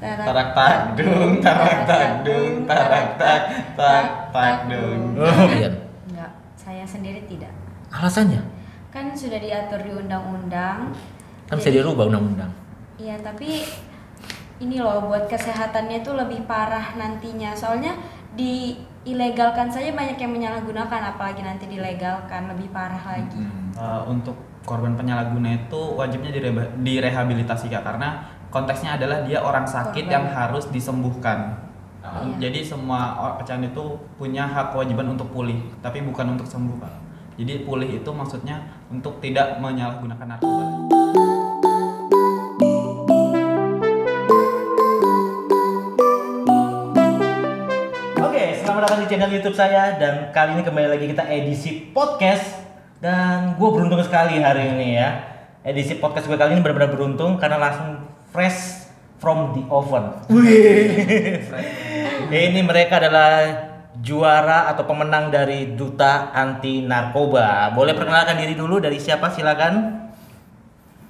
Tarak tak dung, tarak tak dung, tarak tak tak dung. Rian. Enggak, saya sendiri tidak. Alasannya? Kan sudah diatur di undang-undang. Kan bisa dirubah undang-undang. Iya, tapi ini loh buat kesehatannya tuh lebih parah nantinya. Soalnya diilegalkan saja banyak yang menyalahgunakan, apalagi nanti dilegalkan lebih parah lagi. Untuk korban penyalahguna itu wajibnya direhabilitasi Kak, karena konteksnya adalah dia orang sakit yang harus disembuhkan. Iya. Jadi semua pecandu itu punya hak kewajiban untuk pulih, tapi bukan untuk sembuh Kak. Jadi pulih itu maksudnya untuk tidak menyalahgunakan narkoba. Oke, selamat datang di channel YouTube saya dan kali ini kembali lagi kita edisi podcast dan gue beruntung sekali hari ini ya. Edisi podcast gue kali ini benar-benar beruntung karena langsung fresh from the oven. Wih. Ini mereka adalah juara atau pemenang dari Duta Anti Narkoba. Boleh perkenalkan diri dulu, dari siapa? Silakan.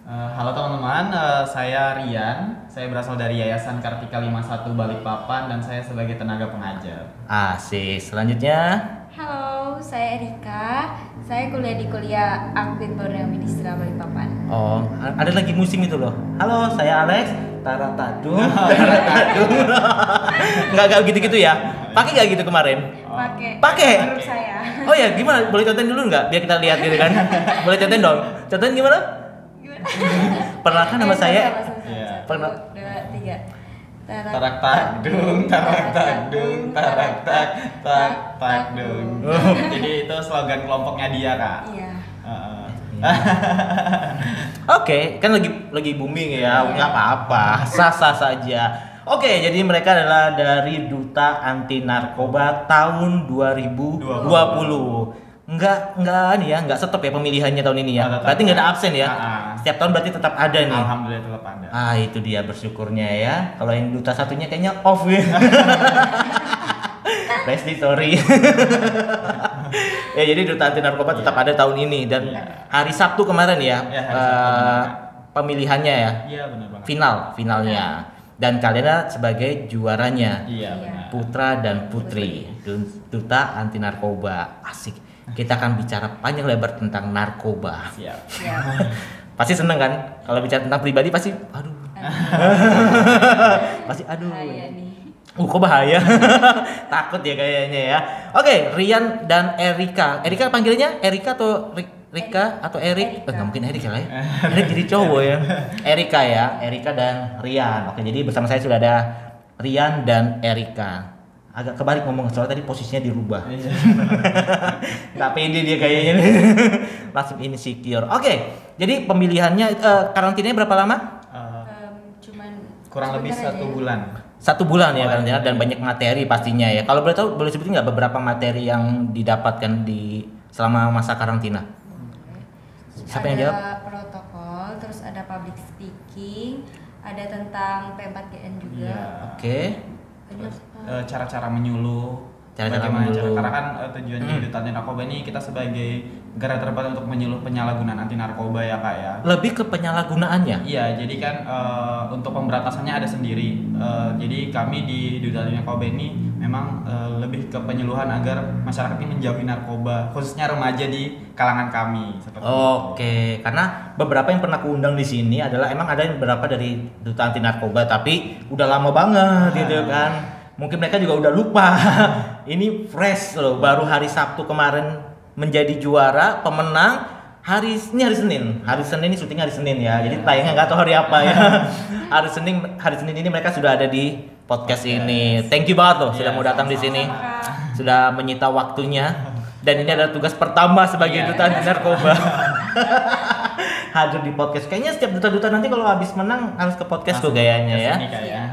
Halo teman-teman, saya Rian. Saya berasal dari Yayasan Kartika 51 Balikpapan dan saya sebagai tenaga pengajar. Asik. Selanjutnya. Halo, saya Erika. Saya kuliah di kuliah Akbid Borneo Ministra Balikpapan. Oh, ada lagi musim itu loh. Halo, saya Alex. Taratadung. Taratadung. Enggak gitu-gitu ya. Pakai enggak gitu kemarin? Pakai. Menurut saya. Oh ya, gimana? Boleh contohin dulu enggak? Biar kita lihat gitu kan. Boleh contohin dong. Contohin gimana? Perkenalkan nama saya. Satu, dua, tiga. Tarak tak dung, tarak tak dung, tarak tak dung. Jadi itu slogan kelompoknya dia Kak. Iya. Oke, kan lagi booming ya. Enggak apa-apa. Sah-sah saja. Oke, jadi mereka adalah dari Duta Anti Narkoba tahun 2020. Enggak nih ya, enggak stop ya pemilihannya tahun ini ya. Berarti enggak ada absen ya. Setiap tahun berarti tetap ada nih. Alhamdulillah tetap ada. Itu dia bersyukurnya ya. Kalau yang duta satunya kayaknya off ya. Leslie, sorry. Ya, jadi Duta Anti Narkoba tetap ada tahun ini dan hari Sabtu kemarin ya. Pemilihannya ya. Iya benar banget. Finalnya. Dan kalian sebagai juaranya. Iya benar. Putra dan Putri Duta Anti Narkoba. Asik. Kita akan bicara panjang lebar tentang narkoba. Siap. Pasti seneng kan? Kalau bicara tentang pribadi pasti aduh. Pasti aduh. Bahaya nih. Kok bahaya? Takut ya kayaknya ya. Oke, Rian dan Erika. Erika panggilnya Erika atau Rika atau Erik? Enggak mungkin Erik lah ya. Erik jadi cowok ya. Erika ya, Erika dan Rian. Oke, jadi bersama saya sudah ada Rian dan Erika. Agak kebalik ngomong, soalnya tadi posisinya dirubah. Nggak pede dia kayaknya. Langsung insecure. Oke, jadi pemilihannya karantinanya berapa lama? Cuman Kurang lebih sebentar 1 aja. bulan. 1 bulan ya karantina dan banyak materi pastinya ya. Kalau boleh tahu, boleh sebutin nggak beberapa materi yang didapatkan di selama masa karantina? Siapa yang jawab? Ada protokol, terus ada public speaking, ada tentang P4GN juga. Iya. Oke. Banyak. Cara-cara menyuluh. Cara-cara Bagaimana menyuluh. Karena kan tujuannya Duta Anti Narkoba ini kita sebagai garda terdepan untuk menyuluh penyalahgunaan anti narkoba ya Kak ya. Lebih ke penyalahgunaannya. Iya, jadi kan untuk pemberantasannya ada sendiri. Jadi kami di Duta Anti Narkoba ini memang lebih ke penyuluhan agar masyarakat ini menjauhi narkoba, khususnya remaja di kalangan kami. Seperti Oke, karena beberapa yang pernah kuundang di sini adalah emang ada beberapa dari Duta Anti Narkoba tapi udah lama banget gitu kan. Mungkin mereka juga udah lupa. Ini fresh loh, baru hari Sabtu kemarin menjadi juara, pemenang. Hari Senin. Hari Senin ini syuting hari Senin ya. Jadi tayangnya nggak tahu hari apa ya. Hari Senin ini mereka sudah ada di podcast ini. Thank you banget loh sudah mau datang di sini. Sudah menyita waktunya. Dan ini adalah tugas pertama sebagai Duta Anti Narkoba. Hadir di podcast. Kayaknya setiap duta-duta nanti kalau habis menang harus ke podcast tuh kayaknya ya.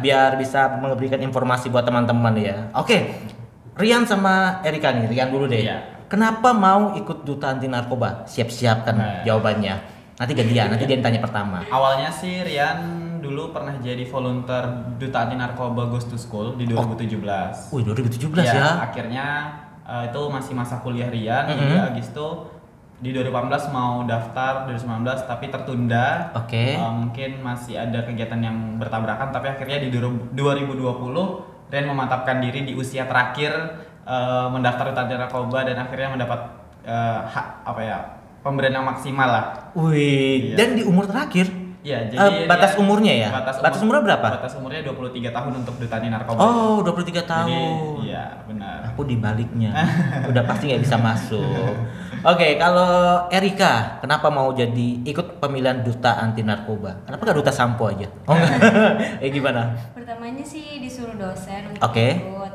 Biar bisa memberikan informasi buat teman-teman ya. Oke. Rian sama Erika nih. Rian dulu deh. Kenapa mau ikut Duta Anti Narkoba? Siap-siapkan jawabannya. Nanti gantian, nanti dia yang tanya pertama. Awalnya sih Rian dulu pernah jadi volunteer Duta Anti Narkoba Goes to School di 2017. Wih, 2017 ya. Akhirnya itu masih masa kuliah Rian, jadi abis itu di 2018 mau daftar 2019 tapi tertunda. Oke. Mungkin masih ada kegiatan yang bertabrakan, tapi akhirnya di 2020 Rian memantapkan diri di usia terakhir mendaftar duta anti narkoba dan akhirnya mendapat pemberian yang maksimal lah. Wih, Iya. dan di umur terakhir? Iya, jadi batas umurnya ya? Batas umurnya berapa? Batas umurnya 23 tahun untuk duta anti narkoba. Oh, 23 tahun. Jadi, iya, benar. Aku di baliknya. Udah pasti nggak bisa masuk. Oke, kalau Erika, kenapa mau jadi ikut pemilihan duta anti narkoba? Kenapa nggak duta sampo aja? Oh enggak. Gimana? Pertamanya sih disuruh dosen untuk Oke. ikut,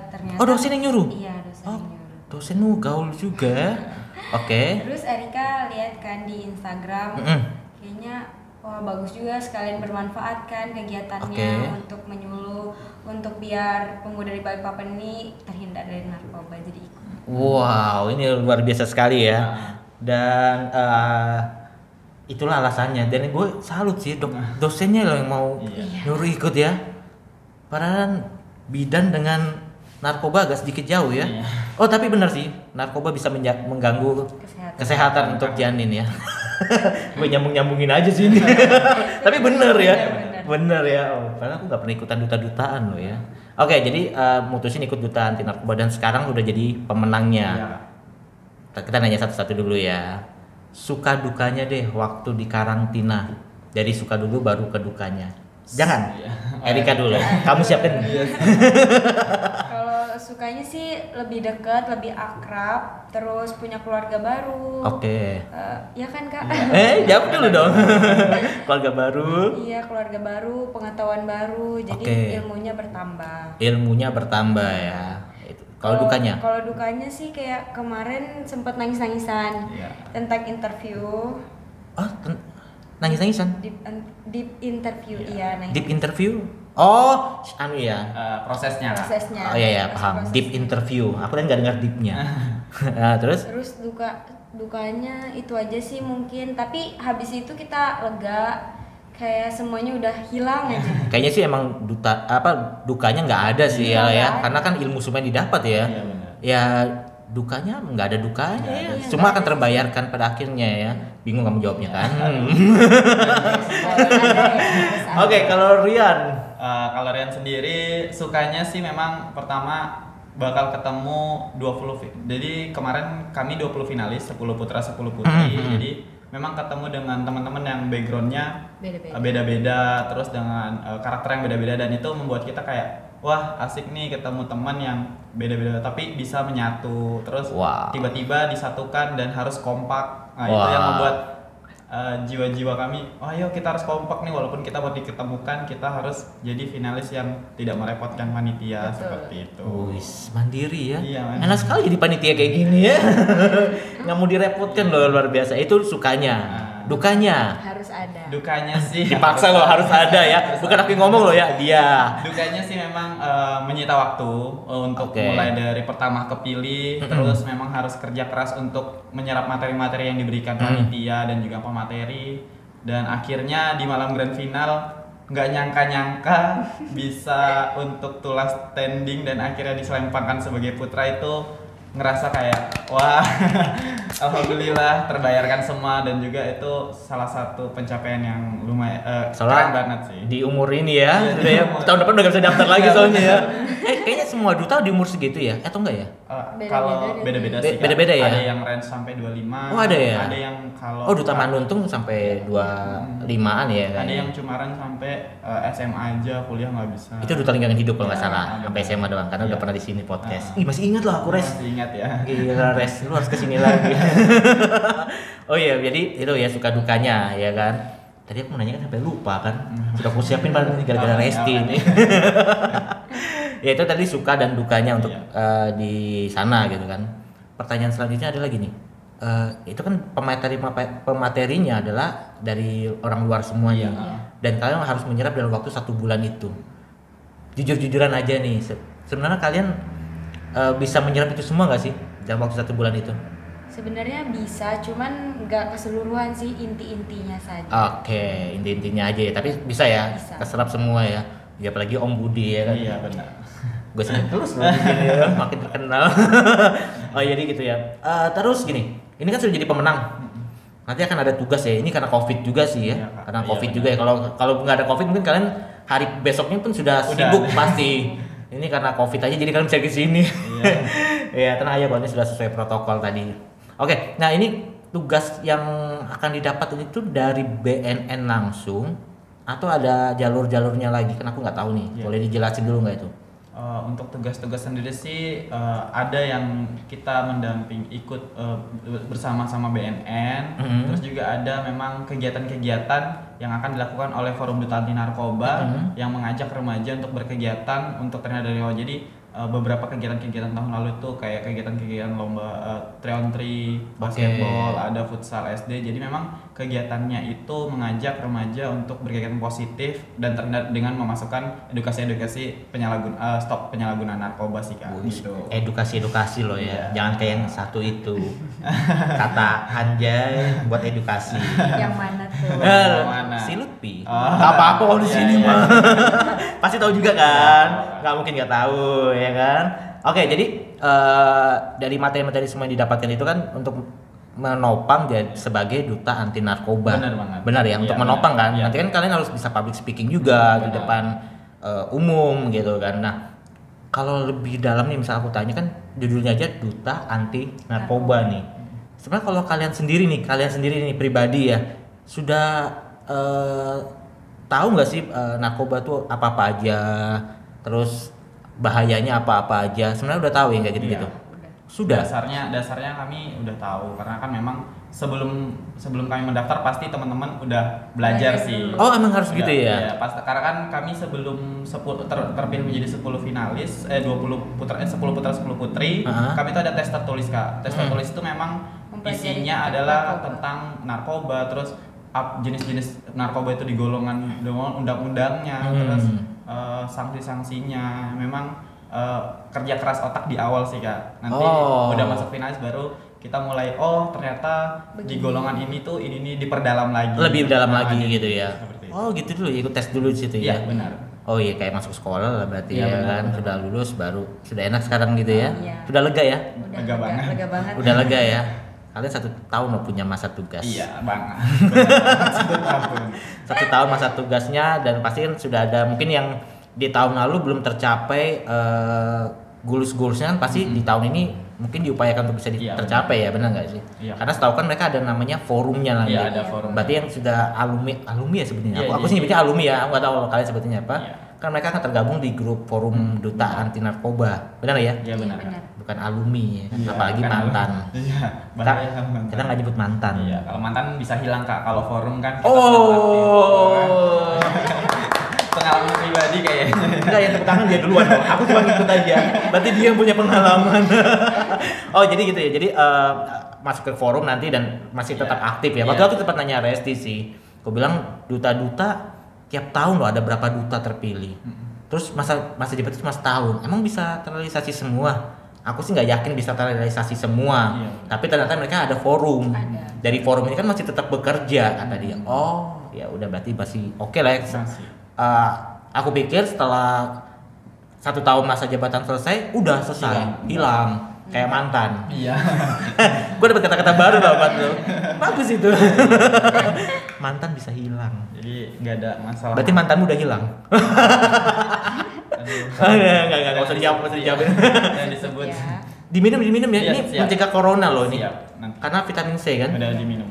ternyata. Oh, dosen yang nyuruh? Iya, dosen Oh, yang nyuruh. dosenmu gaul juga. Oke. Terus Erika lihat kan di Instagram, Mm-mm. kayaknya wah bagus juga, sekalian bermanfaat kan kegiatannya Oke. untuk menyuluh, untuk biar pemuda di Balikpapan ini terhindar dari narkoba, jadi ikut. Wow, ini luar biasa sekali ya. Dan itulah alasannya. Dan gue salut sih dosennya loh yang mau Iya. nyuruh ikut ya. Padahal bidan dengan narkoba agak sedikit jauh ya. Iya. Oh tapi benar sih, narkoba bisa mengganggu kesehatan untuk janin ya. Gue nyambungin aja sih ini. Tapi bener ya, bener ya. Oh, padahal aku nggak pernah ikutan duta-dutaan loh ya. Oke, jadi mutusin ikut duta anti narkoba dan sekarang udah jadi pemenangnya. Iya. Kita nanya satu-satu dulu ya. Suka dukanya deh waktu di karantina. Dari suka dulu baru ke dukanya. Jangan. Iya. Erika dulu. Kamu siapin. Kalau sukanya sih lebih dekat, lebih akrab, terus punya keluarga baru. Oke. Ya kan Kak? Jawab dulu dong. Keluarga baru. Iya, keluarga baru, pengetahuan baru, jadi Oke. ilmunya bertambah. Ilmunya bertambah ya. Kalau dukanya? Kalau dukanya sih kayak kemarin sempat nangis-nangisan Iya. tentang interview. Oh, nangis-nangisan. Deep interview, iya nangis. Deep interview? Oh, anu ya. Prosesnya lah. Prosesnya. Oh iya ya, paham. Proses. Deep interview. Aku kan nggak dengar deepnya. Nah, terus? Terus dukanya itu aja sih mungkin, tapi habis itu kita lega, kayak semuanya udah hilang aja. Kayaknya sih emang dukanya nggak ada sih ya, Iya, nggak ada. karena kan ilmu semua didapat ya. Iya, benar. Ya dukanya nggak ada dukanya ya. ada. Semua akan terbayarkan pada akhirnya ya. Bingung kamu jawabnya kan? Oke, kalau Rian. Kalau Rian sendiri sukanya sih memang pertama bakal ketemu 20 jadi kemarin kami 20 finalis 10 putra 10 putri. Jadi memang ketemu dengan teman-teman yang backgroundnya beda-beda, terus dengan karakter yang beda-beda, dan itu membuat kita kayak wah asik nih ketemu teman yang beda-beda tapi bisa menyatu, terus Wow. tiba-tiba disatukan dan harus kompak. Nah, itu Wah. yang membuat jiwa-jiwa kami, oh ayo kita harus kompak nih, walaupun kita mau diketemukan kita harus jadi finalis yang tidak merepotkan panitia. Betul. Seperti itu. Wis, mandiri ya. Iya, mandiri. Enak sekali jadi panitia kayak gini ya. Nggak mau direpotkan loh, luar biasa. Itu sukanya. Dukanya. Harus ada. Dukanya sih Dipaksa loh harus ada ya. Bukan aku yang ngomong loh ya, dia. Dukanya sih memang menyita waktu untuk Oke. mulai dari pertama kepilih, terus memang harus kerja keras untuk menyerap materi-materi yang diberikan panitia dan juga pemateri, dan akhirnya di malam grand final nggak nyangka-nyangka bisa untuk tulas standing dan akhirnya diselempangkan sebagai putra. Itu ngerasa kayak wah alhamdulillah terbayarkan semua, dan juga itu salah satu pencapaian yang lumayan keren banget sih. Di umur ini ya, Iya, gitu di ya. umur. Tahun depan udah gak bisa daftar lagi soalnya ya. Kayaknya semua duta di umur segitu ya, atau enggak ya? Kalau beda-beda sih, Kak. Beda-beda ya? Ada yang range sampai 25. Oh, ada ya? Ada yang kalau Oh, duta Manuntung sampai 25-an ya. Ada yang cuma range sampai SMA aja, kuliah nggak bisa. Itu duta lingkungan hidup kalau nggak Ya, salah, ada. sampai SMA doang karena udah Iya. pernah di sini podcast. Ah. Ih, masih ingat loh aku, Res. Masih ingat ya. Gila, Res, lu harus kesini lagi. Oh iya, jadi itu ya suka dukanya ya kan. Tadi aku mau nanya kan sampai lupa kan. Sudah aku siapin paling gara-gara Resti ini. Ya itu tadi suka dan dukanya untuk di sana gitu kan. Pertanyaan selanjutnya adalah gini. Itu kan pematerinya adalah dari orang luar semuanya. Iya. Dan kalian harus menyerap dalam waktu 1 bulan itu. Jujur-jujuran aja nih. Sebenarnya kalian bisa menyerap itu semua nggak sih dalam waktu 1 bulan itu? Sebenarnya bisa, cuman nggak keseluruhan sih, inti-intinya saja. Oke, inti-intinya aja ya. Tapi bisa ya, Bisa. keserap semua ya. Ya apalagi Om Budi ya kan. Iya benar. Gue sebut terus loh gini ya, makin terkenal. Oh jadi gitu ya. Terus gini, ini kan sudah jadi pemenang. Nanti akan ada tugas ya. Ini karena COVID juga sih ya. Iya, Kak. Karena Iya, COVID benar. juga ya. Kalau nggak ada COVID mungkin kalian hari besoknya pun sudah sibuk pasti. Ini karena COVID aja jadi kalian bisa ke sini. Iya. Ya, tenang aja kalau ini sudah sesuai protokol tadi. Oke, nah ini tugas yang akan didapat itu dari BNN langsung atau ada jalur-jalurnya lagi? Kan aku nggak tahu nih. Iya. Boleh dijelasin dulu nggak itu? Untuk tugas-tugas sendiri sih ada yang kita mendamping ikut bersama-sama BNN, terus juga ada memang kegiatan-kegiatan yang akan dilakukan oleh Forum Duta Anti Narkoba yang mengajak remaja untuk berkegiatan untuk terhindar dari narkoba. Jadi beberapa kegiatan-kegiatan tahun lalu itu kayak kegiatan-kegiatan lomba 3-on-3 basketball, ada futsal SD. Jadi memang kegiatannya itu mengajak remaja untuk berkegiatan positif dan terhindar dengan memasukkan edukasi-edukasi stop penyalahgunaan narkoba sih Kak. Gitu. Edukasi loh ya. Iya. Jangan kayak yang satu itu. Kata Anjay buat edukasi. Yang mana tuh? Mana? Si Lutfi. Oh. Gak apa-apa kalau di Iya, sini iya. mah. Pasti tahu juga kan? Nggak mungkin nggak tahu ya kan? Oke, jadi dari materi-materi semua yang didapatkan itu kan untuk menopang sebagai duta anti narkoba. Benar banget. Benar ya, Iya, untuk menopang benar. kan. Iya. Nanti kan kalian harus bisa public speaking juga di Benar. depan umum gitu kan. Nah, kalau lebih dalam nih misal aku tanya kan judulnya aja duta anti narkoba nih. Sebenarnya kalau kalian sendiri nih pribadi ya sudah tahu nggak sih narkoba tuh apa-apa aja, terus bahayanya apa-apa aja? Sebenarnya udah tahu ya kayak gitu-gitu. Iya. Sudah. Dasarnya kami udah tahu karena kan memang sebelum kami mendaftar pasti teman-teman udah belajar Belajar sih. dulu. Oh, emang harus Udah, gitu ya? Iya, karena kan kami sebelum terpilih menjadi 10 finalis 10 putra 10 putri, kami itu ada tes tertulis Kak. Tes tertulis itu memang Mempelajari isinya tentang adalah narkoba. tentang narkoba, terus jenis-jenis narkoba itu digolongan dengan undang-undangnya, terus sanksi-sanksinya. Memang kerja keras otak di awal sih Kak. Nanti udah masuk finalis baru kita mulai ternyata di golongan ini tuh ini diperdalam lagi. Lebih dalam Nah, lagi gitu ya. seperti itu. Oh, gitu dulu ya, ikut tes dulu di situ ya. Iya, benar. Oh iya, kayak masuk sekolah lah berarti Iya, ya benar, kan. benar. Sudah lulus baru sudah enak sekarang gitu ya. Iya. Sudah lega ya? Udah Lega banget. Lega banget. Udah lega ya. Kalian 1 tahun loh punya masa tugas. Iya, banget. Satu tahun. 1 tahun masa tugasnya dan pasti kan sudah ada mungkin yang di tahun lalu belum tercapai goals-goalsnya kan pasti di tahun ini mungkin diupayakan untuk bisa Iya, tercapai ya, benar nggak sih? Iya. Karena setahu kan mereka ada namanya forumnya lagi. Iya, ada forum. Berarti yang sudah alumni ya sebenarnya. Iya, Aku iya, sih nyebutnya alumni ya, aku nggak tahu kalau kalian sebutnya apa. Iya. Kan mereka akan tergabung di grup forum duta anti narkoba, benar ya? Iya, benar. Benar. Bukan alumni ya, Iya, apalagi kan. mantan. Iya, Kita, bahaya mantan. kita nggak nyebut mantan. Iya, kalau mantan bisa hilang Kak. Kalau forum kan kita Oh. pengalaman pribadi kayaknya. Enggak, yang tepuk tangan dia duluan dong. Aku cuma ngikut aja. Berarti dia yang punya pengalaman. Oh, jadi gitu ya. Jadi masuk ke forum nanti dan masih tetap Iya. aktif ya. Waktu Iya. aku sempat nanya Resti sih. Aku bilang duta-duta tiap tahun loh ada berapa duta terpilih. Terus masa jabatan cuma setahun. Emang bisa terrealisasi semua? Aku sih nggak yakin bisa terrealisasi semua. Iya. Tapi ternyata mereka ada forum. Ada. Dari forum ini kan masih tetap bekerja kata dia. Oh, ya udah berarti masih oke lah ya. Masih. Aku pikir setelah 1 tahun masa jabatan selesai udah selesai hilang kayak mantan. Iya. Gue dapet kata-kata baru loh Pak tuh. Bagus itu. Mantan bisa hilang. Jadi nggak ada masalah. Berarti mantanmu udah hilang. Aduh. Enggak usah dijawab, Yang disebut. Ya. Diminum ya. Iya, Ini siap. mencegah corona loh ini. Siap. Nanti. Karena vitamin C kan. Udah diminum.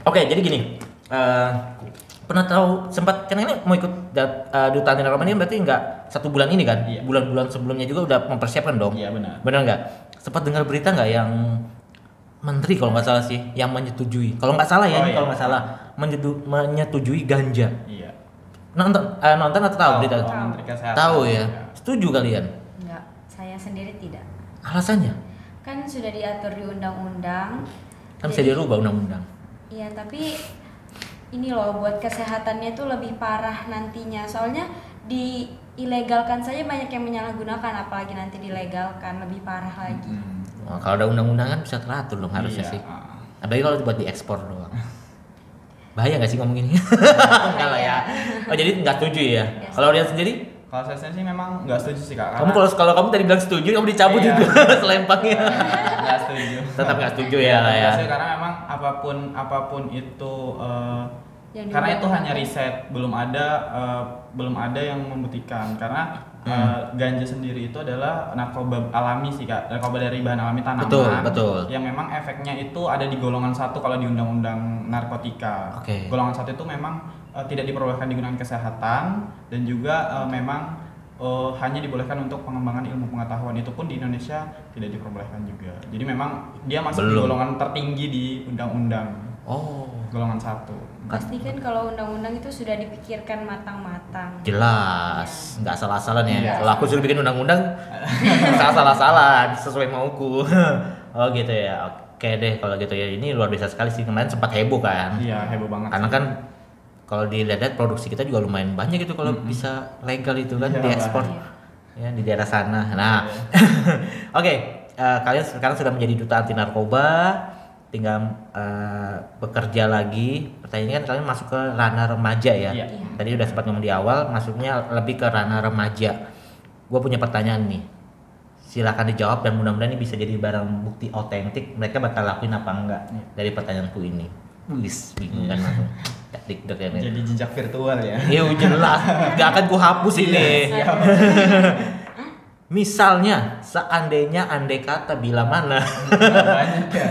Oke, jadi gini. Pernah tahu sempat kan ini mau ikut duta anti narkoba ini berarti nggak 1 bulan ini kan? Iya. Bulan-bulan sebelumnya juga udah mempersiapkan dong. Iya, benar. Benar nggak? Sempat dengar berita nggak yang menteri kalau nggak salah sih yang menyetujui. Kalau nggak salah ya, Oh, ini iya. kalau nggak salah menyetujui ganja. Iya. Nonton atau tahu berita? Tahu, Menteri Kesehatan. Tahu ya. Setuju kalian? Enggak, saya sendiri tidak. Alasannya? Kan sudah diatur di undang-undang. Kan bisa jadi- dirubah undang-undang. Iya, tapi ini loh buat kesehatannya tuh lebih parah nantinya. Soalnya diilegalkan saja banyak yang menyalahgunakan, apalagi nanti dilegalkan lebih parah lagi. Wah, kalau ada undang-undang kan bisa teratur dong harusnya Iya. sih. Apalagi kalau buat diekspor doang. Bahaya nggak sih ngomong ini? Enggak lah ya. Oh jadi nggak setuju ya? Yes. Kalau dia sendiri Kalau saya sih memang nggak setuju sih Kak. Kamu kalau kamu tadi bilang setuju, kamu dicabut Iya. itu selempangnya. Nggak setuju. Tetap nggak setuju ya lah ya. Setuju, karena memang apapun itu Yang karena itu diundang-undang. hanya riset, belum ada yang membuktikan karena ganja sendiri itu adalah narkoba alami sih Kak, narkoba dari bahan alami tanaman. Betul. Yang memang efeknya itu ada di golongan 1 kalau di undang-undang narkotika. Oke. Golongan 1 itu memang tidak diperbolehkan digunakan kesehatan dan juga memang hanya dibolehkan untuk pengembangan ilmu pengetahuan, itu pun di Indonesia tidak diperbolehkan juga. Jadi memang dia masuk di Belum. golongan tertinggi di undang-undang, Oh, golongan 1. Pastikan kalau undang-undang itu sudah dipikirkan matang-matang. jelas, nggak salah-salah ya. Iya. Kalau aku suruh bikin undang-undang, salah-salah sesuai mauku. Oh gitu ya. Oke deh kalau gitu ya. Ini luar biasa sekali sih, kemarin sempat heboh kan. Iya, heboh banget. Karena kan kalau dilihat produksi kita juga lumayan banyak gitu kalau bisa legal itu kan Iya, diekspor ya di daerah sana. Nah, oke, kalian sekarang sudah menjadi duta anti narkoba, tinggal bekerja lagi. Pertanyaannya kan kalian masuk ke ranah remaja ya. Iya. Tadi udah sempat ngomong di awal, masuknya lebih ke ranah remaja. Gue punya pertanyaan nih. Silakan dijawab dan mudah-mudahan ini bisa jadi barang bukti otentik. Mereka bakal lakuin apa enggak dari pertanyaanku ini. Wis, bingung kan langsung. Deg-deg ya nih. Jadi jejak virtual ya. Iya jelas, gak akan ku hapus ini. Misalnya, seandainya andai kata bila mana Banyak ya.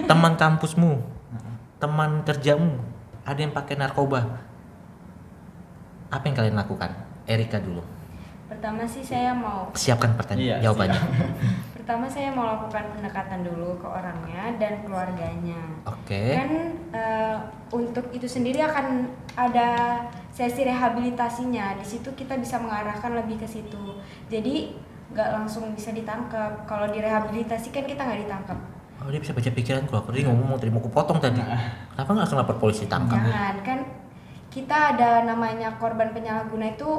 teman kampusmu, teman kerjamu ada yang pakai narkoba, apa yang kalian lakukan? Erika dulu. Pertama sih saya mau Siapkan pertanyaan, Iya, jawabannya. Pertama saya mau lakukan pendekatan dulu ke orangnya dan keluarganya. Oke. Kan untuk itu sendiri akan ada sesi rehabilitasinya. Di situ kita bisa mengarahkan lebih ke situ. Jadi nggak langsung bisa ditangkap. Kalau direhabilitasi kan kita nggak ditangkap. Oh dia bisa baca pikiranku. Aku tadi ngomong tadi mau ku potong tadi. Kenapa nggak langsung lapor polisi tangkap? Jangan, kan kita ada namanya korban penyalahguna itu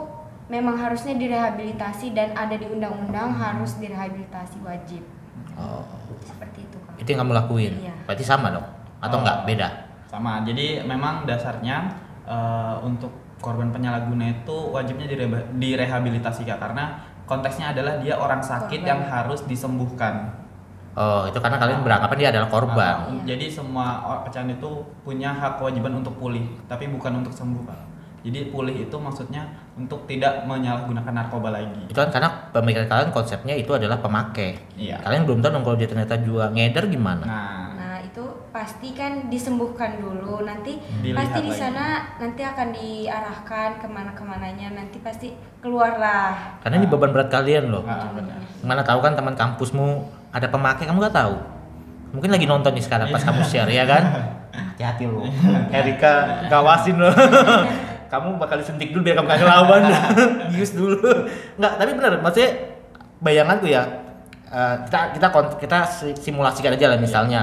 memang harusnya direhabilitasi dan ada di undang-undang harus direhabilitasi wajib. Oh, Seperti itu Kak. itu yang kamu lakuin. Iya. Berarti sama dong? Atau enggak? Beda? Sama. Jadi memang dasarnya untuk korban penyalahguna itu wajibnya direhabilitasi Kak, karena konteksnya adalah dia orang sakit Korban. yang harus disembuhkan. Oh, itu karena kalian beranggapan dia adalah korban. Iya. Jadi semua pecahan itu punya hak kewajiban untuk pulih, tapi bukan untuk sembuh Kak. Jadi pulih itu maksudnya untuk tidak menyalahgunakan narkoba lagi. Itu kan karena pemikiran kalian konsepnya itu adalah pemakai. Iya. Kalian belum tahu dong kalau dia ternyata juga ngedar gimana. Nah, Itu pasti kan disembuhkan dulu, nanti Dilihat pasti di lagi. sana nanti akan diarahkan kemana-kemananya, nanti pasti keluarlah. Karena ini beban berat kalian loh. benar. Mana tahu kan teman kampusmu ada pemakai, kamu nggak tahu. Mungkin lagi nonton nih sekarang pas kamu share ya kan. Hati-hati loh. Erika gawasin loh. Kamu bakal disuntik dulu biar kamu gak ngelawan. Bius dulu. Enggak, tapi benar maksudnya bayanganku ya. Kita simulasikan aja lah misalnya.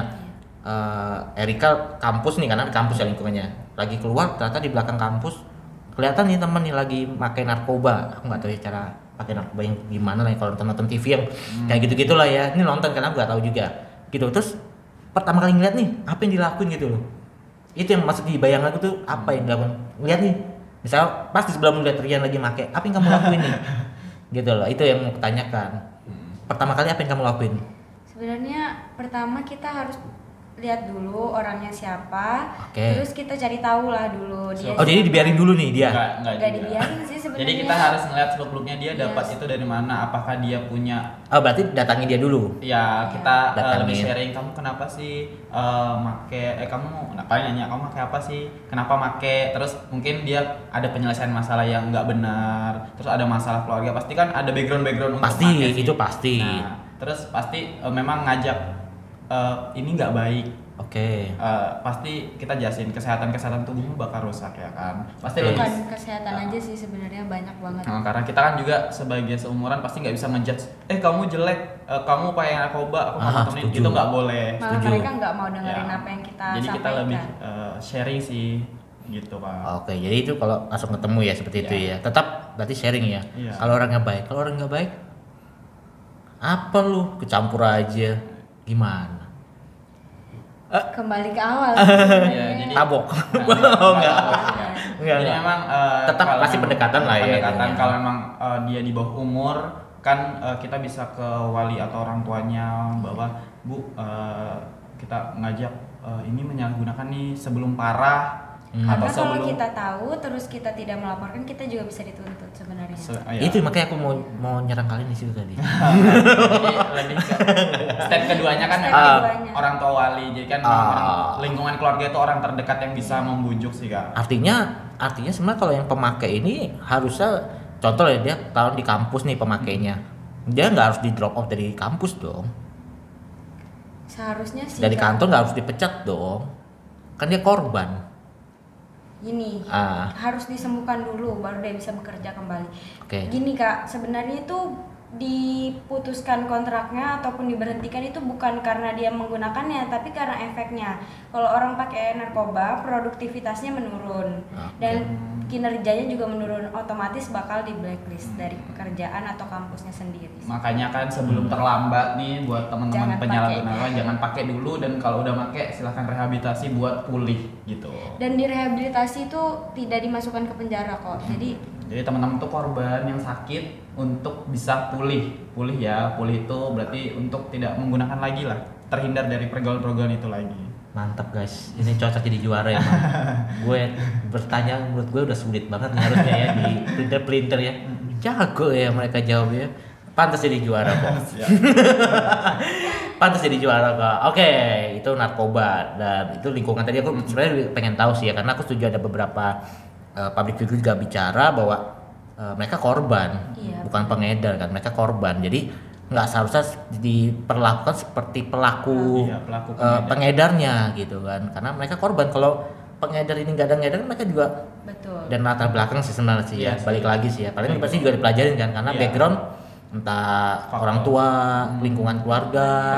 Erika kampus nih karena di kampus ya lingkungannya. Lagi keluar ternyata di belakang kampus kelihatan nih temen nih lagi pakai narkoba. Aku nggak tahu ya cara pakai narkoba yang gimana lah ya, kalau nonton TV yang kayak gitu gitulah ya. Ini nonton karena aku nggak tahu juga. Gitu terus pertama kali ngeliat nih apa yang dilakuin gitu loh. Itu yang maksud di bayangan aku tuh apa yang dilakuin. Lihat nih, misal pas di sebelah melihat Rian lagi make, apa yang kamu lakuin nih? Gitu loh, itu yang mau kutanyakan. Pertama kali apa yang kamu lakuin? Sebenarnya pertama kita harus lihat dulu orangnya siapa, Oke. terus kita cari tahu lah dulu dia. Oh jadi siapa. dibiarin dulu nih dia? Nggak Nggak juga. dibiarin sih sebenarnya. Jadi kita harus ngeliat seluk-beluknya dia dapat Yes. itu dari mana, apakah dia punya. Oh berarti datangi dia dulu? Ya kita Datangin. lebih sharing, kamu kenapa sih kamu paling nanya kamu make apa sih, kenapa make, terus mungkin dia ada penyelesaian masalah yang nggak benar, terus ada masalah keluarga, pasti kan ada background untuk Pasti, make sih. itu pasti. Nah, terus pasti memang ngajak ini nggak baik. Oke. Pasti kita jelasin kesehatan tubuhmu bakal rusak ya kan, pasti Oke. lebih. Bukan kesehatan aja sih sebenarnya banyak banget. Nah, karena kita kan juga sebagai seumuran pasti nggak bisa menjudge, kamu jelek, kamu pakai narkoba, aku mau temenin, setuju. itu nggak boleh. Malah Setuju. mereka nggak mau dengerin Ya. apa yang kita Jadi kita sampaikan. lebih sharing sih gitu Pak. Oke, jadi itu kalau langsung ketemu ya seperti itu ya. Tetap berarti sharing ya. Iya. Kalau orangnya baik, kalau orang nggak baik, apa lu kecampur aja? Gimana? Kembali ke awal. Iya, jadi Tabok? Nah, Oh enggak. Nah, Enggak, Jadi enggak. memang Tetap kalau pasti memang- pendekatan lah ya, pendekatan intinya. kalau memang dia di bawah umur kan kita bisa ke wali atau orang tuanya bahwa Bu kita ngajak ini menyalahgunakan nih sebelum parah Karena atau kalau sebelum kita tahu terus kita tidak melaporkan, kita juga bisa dituntut sebenarnya. ya. Itu makanya aku mau nyerang kalian di situ tadi. Jadi lebih ke step keduanya kan Step memang keduanya. orang tua wali. Jadi kan lingkungan keluarga itu orang terdekat yang bisa membujuk sih Kak. Artinya sebenarnya kalau yang pemakai ini harusnya contoh ya, dia taruh di kampus nih pemakainya. Dia nggak harus di drop off dari kampus dong. Seharusnya sih Dari Kak, kantor nggak harus dipecat dong. Kan dia korban. gini, Ah. harus disembuhkan dulu baru dia bisa bekerja kembali. Oke. Gini Kak, sebenarnya itu diputuskan kontraknya ataupun diberhentikan itu bukan karena dia menggunakannya, tapi karena efeknya. Kalau orang pakai narkoba, produktivitasnya menurun dan kinerjanya juga menurun, otomatis bakal di blacklist dari pekerjaan atau kampusnya sendiri. Makanya kan sebelum terlambat nih buat teman-teman Jangan penyalahgunaan jangan pakai dulu, dan kalau udah pakai silahkan rehabilitasi buat pulih gitu. Dan di rehabilitasi itu tidak dimasukkan ke penjara kok. Jadi teman-teman tuh korban yang sakit untuk bisa pulih ya, pulih itu berarti untuk tidak menggunakan lagi lah, terhindar dari pergaulan-pergaulan itu lagi. Mantap guys, ini cocok jadi juara ya. Gue bertanya, menurut gue udah sulit banget nih harusnya ya di pelintir ya. Jago ya mereka jawabnya. Pantas jadi juara kok. Pantas jadi juara kok. Oke, itu narkoba dan itu lingkungan. Tadi aku sebenarnya pengen tahu sih ya, karena aku setuju ada beberapa public figure juga bicara bahwa mereka korban, Iya. bukan pengedar kan, mereka korban. Jadi nggak seharusnya diperlakukan seperti pelaku, Iya, pelaku pengedarnya gitu kan, karena mereka korban. Kalau pengedar ini nggak ada ngedar, mereka juga Betul. dan latar belakang sih sebenarnya sih ya, Iya sih. balik lagi sih ya, paling pasti juga dipelajarin kan, karena Iya. background entah Faktor. orang tua, lingkungan keluarga,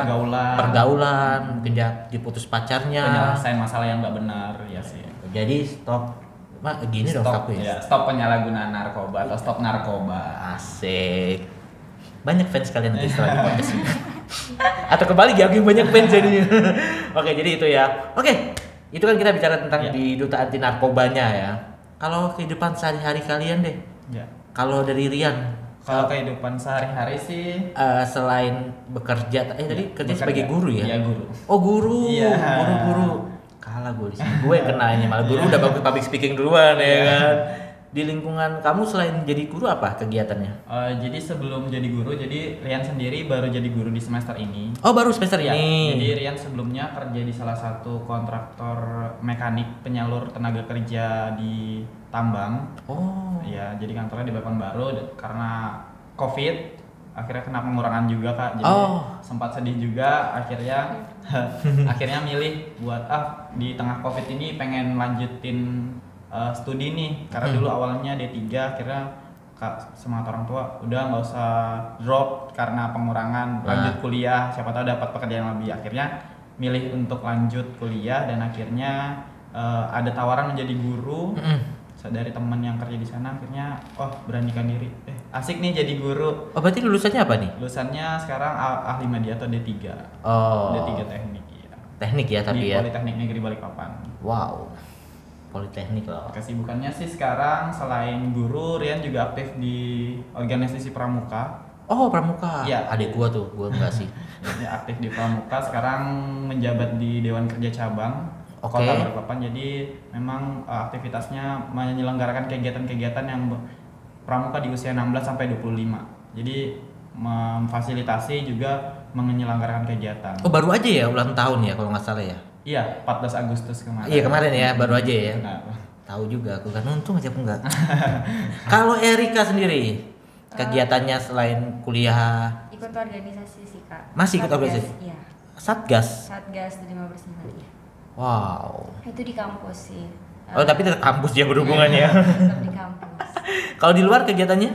pergaulan, mungkin dia diputus pacarnya. Penyelesaian masalah yang nggak benar ya sih. Jadi stop, Mak, gini dong Stop stop ya. stop penyalahgunaan narkoba atau stop narkoba. Asik. Banyak fans kalian nanti setelah di podcast ini. Atau kebalik ya, banyak fans jadinya. Oke, jadi itu ya. Oke, itu kan kita bicara tentang Ya. di duta anti narkobanya ya. Kalau kehidupan sehari-hari kalian deh, Ya. kalau dari Rian, Kalau kehidupan sehari-hari sih selain bekerja, tadi kerja bekerja. sebagai guru ya? Iya, guru. Oh guru, Iya. guru. Kalah gue di sini. Gue yang kena ini, malah guru udah bagus public speaking duluan ya kan. Di lingkungan kamu selain jadi guru apa kegiatannya? Jadi sebelum jadi guru, jadi Rian sendiri baru jadi guru di semester ini. Oh baru semester Ya, ini. jadi Rian sebelumnya kerja di salah satu kontraktor mekanik penyalur tenaga kerja di tambang. Oh. Ya, jadi kantornya di Baru karena COVID akhirnya kena pengurangan juga Kak. Jadi sempat sedih juga, akhirnya milih buat di tengah COVID ini pengen lanjutin studi nih, karena dulu awalnya D3, akhirnya semangat orang tua udah nggak usah drop karena pengurangan, lanjut kuliah, siapa tahu dapat pekerjaan yang lebih. Akhirnya milih untuk lanjut kuliah dan akhirnya ada tawaran menjadi guru dari teman yang kerja di sana. Akhirnya beranikan diri, asik nih jadi guru. Oh berarti lulusannya apa nih? Lulusannya sekarang ahli media atau D3. Oh. D3 teknik ya. Teknik ya tapi Di ya. Politeknik Negeri Balikpapan. Wow. Politeknik loh. Kesibukannya sih sekarang selain guru, Rian juga aktif di organisasi pramuka. Oh pramuka. Iya. Adik gua tuh, gua enggak sih. Dia aktif di pramuka, sekarang menjabat di Dewan Kerja Cabang Oke. Kota Balikpapan. Jadi memang aktivitasnya menyelenggarakan kegiatan-kegiatan yang pramuka di usia 16 sampai 25. Jadi memfasilitasi juga menyelenggarakan kegiatan. Oh baru aja ya ulang tahun ya kalau nggak salah ya. Iya, 14 Agustus kemarin. Iya kemarin ya, baru aja ya. Benar. Tahu juga aku kan, untung aja aku enggak. Kalau Erika sendiri, kegiatannya selain kuliah, Ikut organisasi sih Kak. Masih ikut Satgas, organisasi? Iya. Satgas. Satgas Terima Bersih Haria. Wow. Itu di kampus sih. Oh tapi tetap kampus ya berhubungannya. Tetap di kampus. Kalau di luar kegiatannya?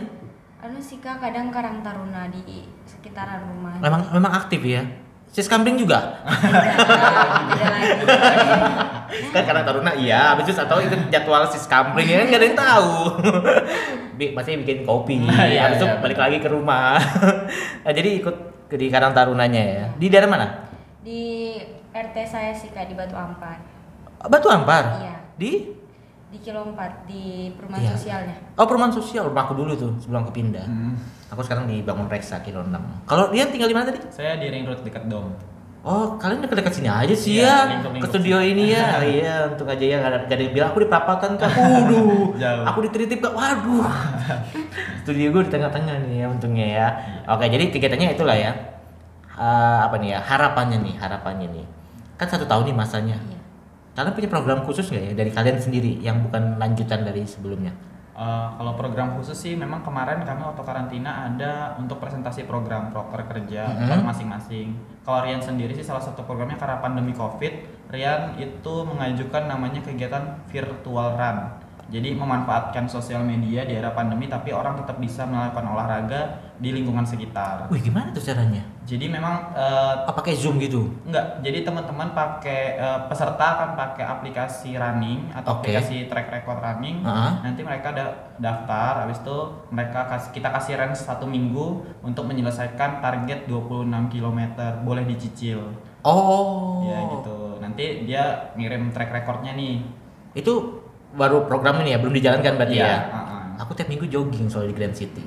Anu sih Kak, kadang Karang Taruna di sekitaran rumah. Memang aktif ya. Sis Kambing juga. Beda lagi. Kan karena Taruna iya, habis itu atau ikut jadwal Sis Kambing ya nggak ada yang tahu. Masih bikin kopi, Iya, habis itu iya, balik lagi ke rumah. Nah, jadi ikut di Karang Tarunanya ya. Di daerah mana? Di RT saya sih Kak, di Batu Ampar. Batu Ampar. Iya. Di Di Kilo 4 di perumahan Iya. sosialnya. Oh, perumahan sosial, rumah aku dulu tuh sebelum aku pindah. Aku sekarang di Bangun Reksa Kilo 6. Kalau Rian tinggal di mana tadi? Saya di Ring Road dekat Dom. Oh, kalian dekat-dekat sini aja sih Iya, ya. lingkup-lingkup Ke studio ini ya. Iya, untuk aja ya gak ada yang bilang aku di Perapatan Kak. Waduh. Jauh. Aku di Tritip Kak. Waduh. Studio gue di tengah-tengah nih ya untungnya ya. Oke, jadi kegiatannya itulah ya. Apa nih ya? Harapannya nih. Kan 1 tahun nih masanya. Iya. Kalian punya program khusus nggak ya dari kalian sendiri yang bukan lanjutan dari sebelumnya? Kalau program khusus sih memang kemarin kami waktu karantina ada untuk presentasi program proker kerja per masing-masing. Kalau Rian sendiri sih salah satu programnya karena pandemi Covid, Rian itu mengajukan namanya kegiatan virtual run. Jadi memanfaatkan sosial media di era pandemi tapi orang tetap bisa melakukan olahraga di lingkungan sekitar. Wih, gimana tuh caranya? Jadi memang Oh, pakai Zoom gitu? enggak, jadi teman-teman pakai peserta akan pakai aplikasi running atau Oke. aplikasi track record running. Nanti mereka daftar, habis itu kita kasih range 1 minggu untuk menyelesaikan target 26 km, boleh dicicil. Oh. Ya gitu. Nanti dia ngirim track recordnya nih. Itu baru program ini ya, belum dijalankan berarti Iya, ya? Aku tiap minggu jogging soal di Grand City.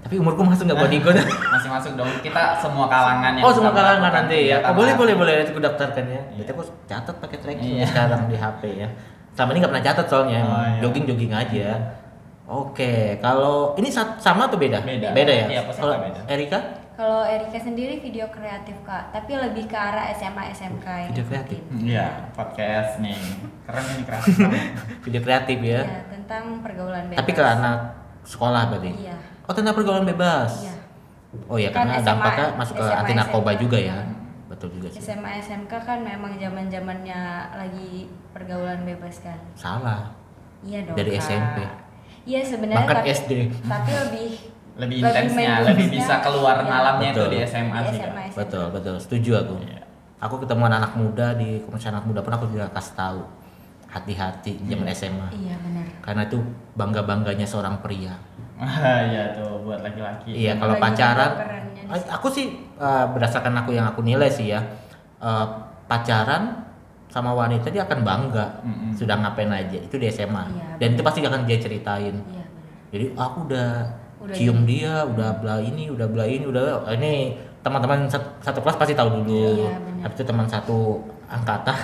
Tapi umurku masuk nggak buat ikut. Masih masuk dong. Kita semua kalangan yang Oh, semua bisa kalangan melakukan nanti ya. kegiatan Oh, boleh lari. nanti aku daftarkan ya. Berarti aku catat pakai tracking Iya. sekarang di HP ya. Selama ini nggak pernah catat soalnya, Oh, iya. jogging aja. Oke, kalau ini sama atau beda? Beda. ya. Iya, peserta Kalau beda. Erika? Kalau Erika sendiri video kreatif Kak, tapi lebih ke arah SMA SMK yang Video kreatif? ikutin. Iya, podcast nih. Keren ini kreatif. Video kreatif ya. Iya, tentang pergaulan bebas. Tapi ke anak sekolah berarti? Iya. Oh, tentang pergaulan bebas? Iya. Oh iya, Kan karena SMA, dampaknya masuk ke SMA, anti narkoba SMK. juga ya. Betul juga sih. SMA SMK kan memang zaman-zamannya lagi pergaulan bebas kan. Salah. Iya dong. Dari Kak. SMP. Iya sebenarnya Bahkan tapi, SD. tapi lebih Lebih intensnya, main lebih gamesnya, bisa keluar iya. malamnya itu Betul. di SMA Di sih. SMA. Kak. Betul, setuju aku. Iya. Aku ketemu anak muda di komunitas anak muda pun aku juga kasih tahu hati-hati zaman SMA. Iya benar. Karena itu bangga-bangganya seorang pria. Iya tuh buat laki-laki. Iya, kalau Lagi pacaran kerennya di situ. aku sih berdasarkan aku nilai sih ya. Pacaran sama wanita dia akan bangga sudah ngapain aja itu di SMA. Iya, Dan itu pasti akan dia ceritain. Iya benar. Jadi aku udah Udah cium ini. dia, udah bla ini, ini teman-teman satu kelas pasti tahu dulu. Iya, benar. Habis itu teman satu angkatan,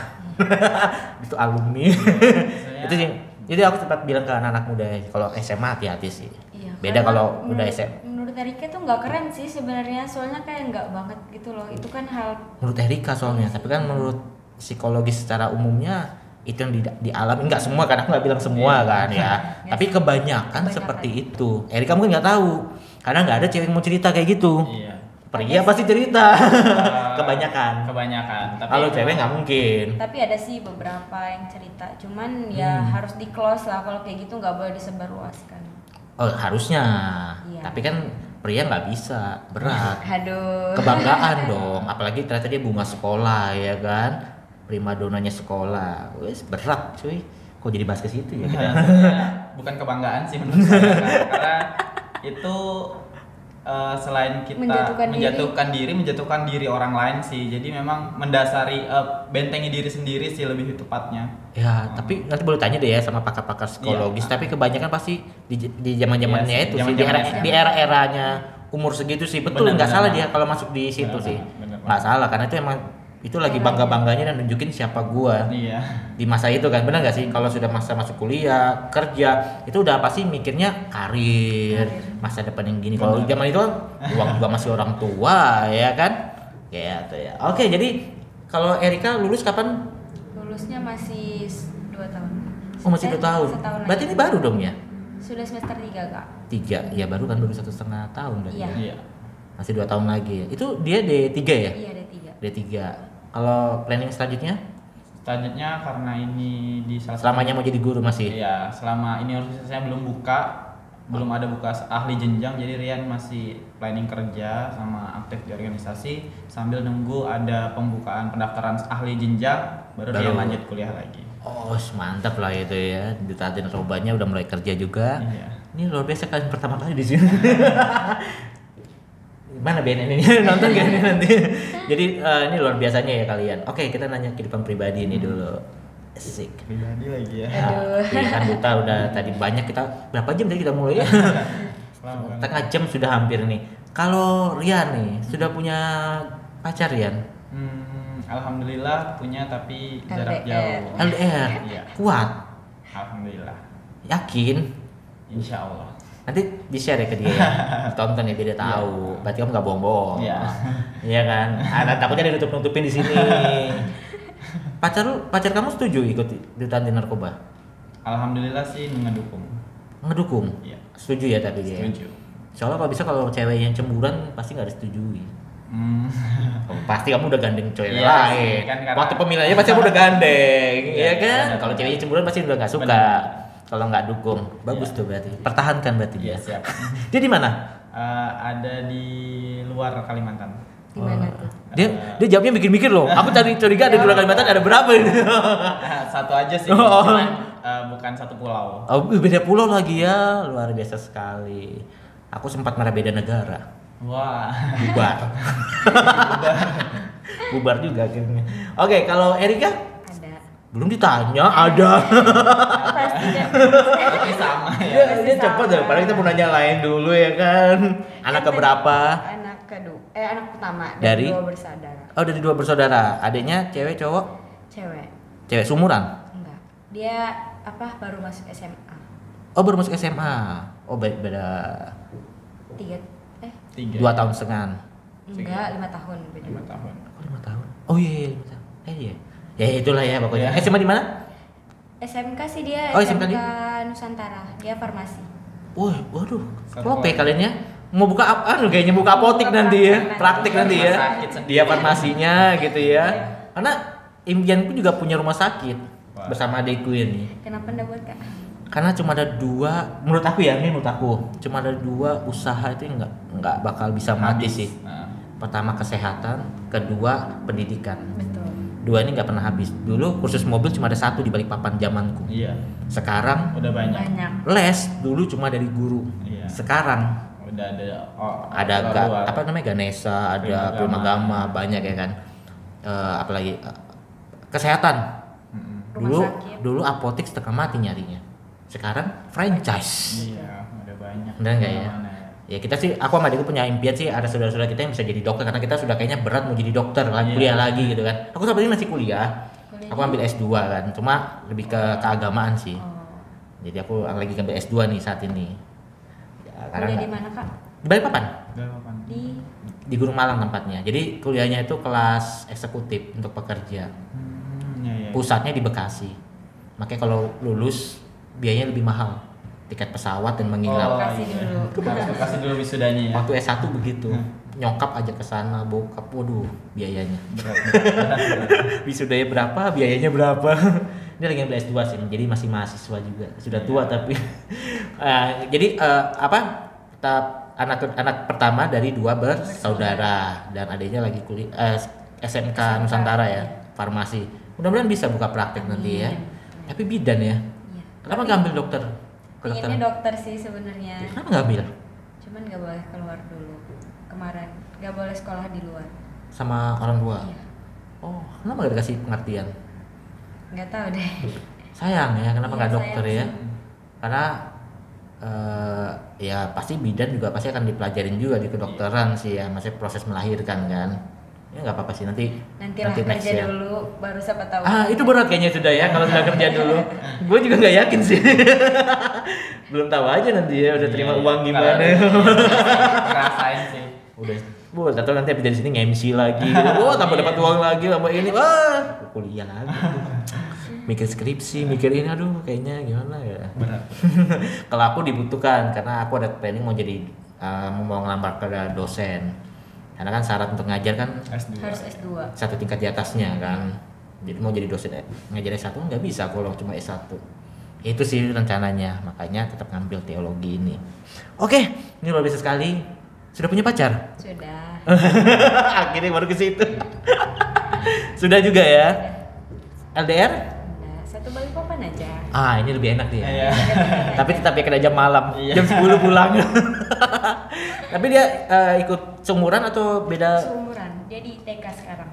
itu alumni. Maksudnya- Itu sih. Jadi aku sempat bilang ke anak-anak muda kalau SMA hati-hati sih. Iya, Beda karena kalau udah menurut- SMA. Menurut Erika tuh nggak keren sih sebenarnya, soalnya kayak nggak banget gitu loh. Itu kan hal Menurut Erika soalnya, tapi kan menurut psikologis secara umumnya itu yang dialami nggak semua kan, aku nggak bilang semua kan ya. Tapi kebanyakan seperti itu. Erika mungkin nggak tahu karena nggak ada cewek yang mau cerita kayak gitu. Iya. Pria pasti cerita. Eh, Kebanyakan. Tapi Kalau cewek nggak mungkin. tapi ada sih beberapa yang cerita, cuman ya harus di close lah. Kalau kayak gitu nggak boleh disebarluaskan. Oh harusnya. Iya. Tapi kan pria nggak bisa, berat. Aduh. Kebanggaan dong. Apalagi ternyata dia bunga sekolah ya kan. Prima donanya sekolah. Wes berat cuy. Kok jadi bahas ke situ ya? Ya, sebenarnya bukan kebanggaan sih menurut saya Kak. Karena itu selain kita menjatuhkan diri orang lain sih. Jadi memang mendasari bentengi diri sendiri sih lebih tepatnya. Ya, tapi nanti boleh tanya deh ya sama pakar-pakar psikologis. Tapi kebanyakan pasti di zaman-zamannya Iya sih, itu sih, zaman-zaman SMA. di era-eranya umur segitu sih. Betul, Benar, nggak benar. salah dia kalau masuk di situ Benar, sih. benar, Nggak salah karena itu emang itu lagi bangga-bangganya dan nunjukin siapa gua Iya. di masa itu kan. Benar nggak sih? Kalau sudah masa masuk kuliah, kerja, itu udah pasti mikirnya karir, masa depan yang gini. Kalau Benar. zaman itu kan uang juga masih orang tua ya kan? Ya, tuh ya. Oke, jadi kalau Erika lulus kapan? Lulusnya masih 2 tahun. Oh masih 2 tahun. Setahun Berarti lagi. ini baru dong ya? Sudah semester 3 Kak. 3, ya baru kan baru 1,5 tahun berarti. Iya. ya? Iya. Masih 2 tahun lagi ya. Itu dia D3 ya? Iya ada 3. D3. Kalau planning selanjutnya? Selanjutnya karena ini di salah satu- Selamanya mau jadi guru masih? Iya, selama ini universitasnya belum buka, belum ada buka ahli jenjang, jadi Rian masih planning kerja sama aktif di organisasi sambil nunggu ada pembukaan pendaftaran ahli jenjang, baru Rian lanjut kuliah lagi. Oh mantap lah itu ya. Di Tatin Robanya udah mulai kerja juga. Iya. Ini luar biasa kalian pertama kali di sini. Mana BNN ini nonton gak nih nanti? Jadi ini luar biasanya ya kalian. Oke, kita nanya kehidupan pribadi ini dulu. Asik. Pribadi lagi ya. Aduh. Iya kan Duta udah tadi banyak kita berapa jam tadi kita mulai ya? Setengah jam sudah hampir nih. Kalau Rian nih sudah punya pacar Rian? Alhamdulillah punya tapi jarak LDR. jauh. LDR. Iya. Kuat. Alhamdulillah. Yakin? Insya Allah. Nanti di-share ya ke dia ya. Tonton ya biar dia tahu. Berarti kamu nggak bohong-bohong. Iya. Iya kan? Ada takutnya dia nutup-nutupin di sini. Pacar kamu setuju ikut duta anti narkoba? Alhamdulillah sih ngedukung. Ngedukung? Iya. Setuju ya tapi dia. Setuju. Soalnya kalau bisa kalau cewek yang cemburuan pasti nggak disetujui. Oh, pasti kamu udah gandeng cewek Iya, lain. kan karena- Waktu pemilihannya pasti kamu udah gandeng, Iya, ya kan? iya, Kalau benar. ceweknya cemburuan pasti udah nggak suka. Benar. Kalau nggak dukung, bagus Iya. tuh berarti. Pertahankan berarti dia. Iya siap. Dia di mana? Ada di luar Kalimantan. Di mana tuh? Dia jawabnya mikir-mikir loh. Aku tadi curiga ada di luar Kalimantan ada berapa ini? Satu aja sih, Oh. cuman bukan satu pulau. Oh, beda pulau lagi ya. Luar biasa sekali. Aku sempat merah beda negara. Wah. Bubar. Bubar juga akhirnya. Oke, kalau Erika Ada. belum ditanya, ada. Pastinya. Tapi sama ya. Dia cepet deh, padahal kita mau nanya lain dulu ya kan. Anak keberapa? Anak kedua. Anak pertama Dari? dari dua bersaudara. Oh, dari 2 bersaudara. Adiknya cewek cowok? Cewek. Cewek sumuran. Enggak. Dia baru masuk SMA. Oh, baru masuk SMA. Oh, beda 3 2 tahun setengah. enggak 5 tahun beda. 5 tahun. Oh, 5 tahun. Oh iya, 5 tahun. Iya. Ya itulah ya pokoknya. SMA di mana? SMK sih dia Oh, SMK di? Nusantara. Dia farmasi. Wah, waduh. Satu Klope keluarga. kalian ya. Mau buka kayaknya buka apotik Buka nanti ya. praktek Praktik nanti ya. Rumah sakit sendiri. Dia farmasinya gitu ya. Karena impianku juga punya rumah sakit Wah. bersama adikku ini. Kenapa enggak buat Kak? Karena cuma ada 2, menurut aku ya, ini menurut aku, cuma ada 2 usaha itu yang nggak bakal bisa mati Habis. sih. Nah, Pertama kesehatan, kedua pendidikan. Betul. 2 ini nggak pernah habis. Dulu kursus mobil cuma ada 1 di Balikpapan zamanku. iya. Sekarang Udah banyak. Banyak. les dulu cuma dari guru. Iya. Sekarang Udah ada ada luar. apa namanya Ganesha, ada Prima Primagama, banyak ya kan. Apalagi kesehatan. Mm-mm. Rumah Dulu sakit. dulu apotik setengah mati nyarinya. Sekarang franchise. Iya, udah banyak. Bener nggak ya? Mana Ya kita sih, aku sama adikku punya impian sih ada saudara-saudara kita yang bisa jadi dokter karena kita sudah kayaknya berat mau jadi dokter lagi Iya. kuliah lagi gitu kan. Aku sampai ini masih kuliah. Kuliah Aku ambil S2 kan, cuma lebih ke keagamaan sih. Oh. Jadi aku lagi ambil S2 nih saat ini. Ya, Kuliah di nggak- mana Kak? Di Balikpapan, Udah kapan? Di di Gunung Malang tempatnya. Jadi kuliahnya itu kelas eksekutif untuk pekerja. Iya, iya. Pusatnya di Bekasi. Makanya kalau lulus biayanya lebih mahal. Tiket pesawat dan menginap. Bekasi iya. dulu. Harus Bekasi dulu wisudanya ya. Waktu S1 begitu. Nyokap aja ke sana, bokap, waduh, biayanya. Berat. Wisudanya berapa, biayanya berapa. Ini lagi ambil S2 sih, jadi masih mahasiswa juga. Sudah tua tapi. Jadi anak pertama dari 2 bersaudara dan adiknya lagi kuliah SMK Nusantara ya, farmasi. Mudah-mudahan bisa buka praktek nanti ya. Tapi bidan ya. Iya. Kenapa nggak ambil dokter? Pengennya dokter sih sebenarnya. Kenapa nggak ambil? Cuman nggak boleh keluar dulu. Kemarin nggak boleh sekolah di luar. Sama orang tua? Iya. Oh, kenapa nggak dikasih pengertian? Nggak tahu deh. Sayang ya, kenapa Iya, nggak sayang dokter ya? sih. Karena ya pasti bidan juga pasti akan dipelajarin juga di kedokteran sih ya, maksudnya proses melahirkan kan. Ya nggak apa-apa sih nanti Nantilah next kerja ya. dulu baru siapa tahu. Itu berat kayaknya sudah ya kalau sudah kerja dulu. Gue juga nggak yakin sih. Belum tahu aja nanti ya udah terima Iya, uang iya. gimana. Ngerasain sih. Udah, atau nanti habis dari sini nge-MC lagi. Wah, tambah dapat uang lagi sama ini. Wah, kuliah lagi. Mikir skripsi, mikir ini aduh kayaknya gimana ya. Berat. Kalau aku dibutuhkan karena aku ada planning mau jadi mau ngelamar ke dosen. Karena kan syarat untuk ngajar kan S2. Harus S2. 1 tingkat di atasnya kan. Jadi mau jadi dosen ngajar S1 nggak bisa kalau cuma S1. Itu sih rencananya, makanya tetap ngambil teologi ini. Oke, ini luar biasa sekali. Sudah punya pacar? Sudah. Akhirnya baru ke situ. Sudah juga ya. LDR? Nah, satu Balikpapan aja. Ini lebih enak dia. Iya. Tapi tetap ya kena jam malam. Iya. Jam 10 pulang. Tapi dia ikut seumuran atau beda? Seumuran. Dia di TK sekarang.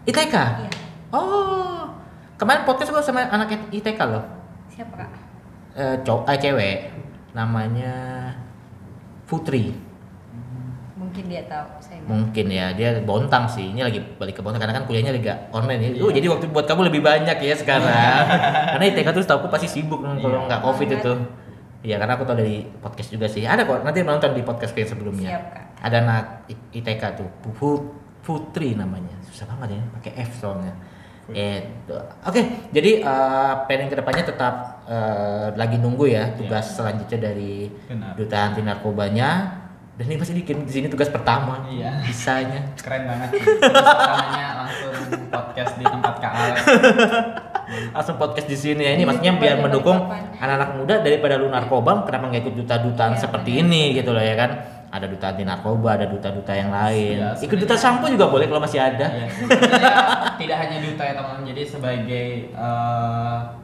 ITK? Iya. Oh. Kemarin podcast gue sama anak ITK loh. Siapa kak? Cewek. Namanya Putri. Mungkin dia tahu, saya nggak. Mungkin ya, dia Bontang sih. Ini lagi balik ke Bontang karena kan kuliahnya juga online ya. Iya. Jadi waktu buat kamu lebih banyak ya sekarang. Karena ITK tuh setahu aku pasti sibuk kalau Iya. nggak Covid Banget. itu. Iya, karena aku tahu dari podcast juga sih. Ada kok, nanti nonton di podcast yang sebelumnya. Siap, Kak. Ada anak ITK tuh, Putri namanya. Susah banget ya, pakai F soalnya. Oke, jadi planning kedepannya tetap lagi nunggu ya tugas selanjutnya dari Benar. Duta Anti Narkobanya. Dan ini masih bikin di sini tugas pertama. Iya. Bisanya. Keren banget sih. Terus pertamanya langsung podcast di tempat Kak Alex. Langsung podcast di sini ya. Ini maksudnya biar mendukung anak-anak muda daripada lu narkoba, kenapa nggak ikut duta-dutaan Iya, seperti benar. ini gitu loh ya kan? Ada duta anti narkoba, ada duta-duta yang lain. Iya, Ikut duta sampo juga boleh kalau masih ada. Ya, sebenarnya tidak hanya duta ya teman-teman. Jadi sebagai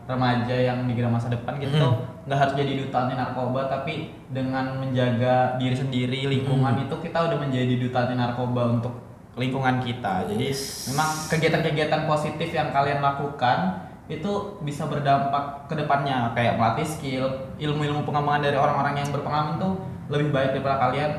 remaja yang di masa depan gitu tuh nggak harus jadi duta anti narkoba, tapi dengan menjaga diri sendiri, lingkungan itu kita udah menjadi duta anti narkoba untuk lingkungan kita. Jadi memang kegiatan-kegiatan positif yang kalian lakukan itu bisa berdampak ke depannya, kayak melatih skill, ilmu-ilmu pengembangan dari orang-orang yang berpengalaman tuh lebih baik daripada kalian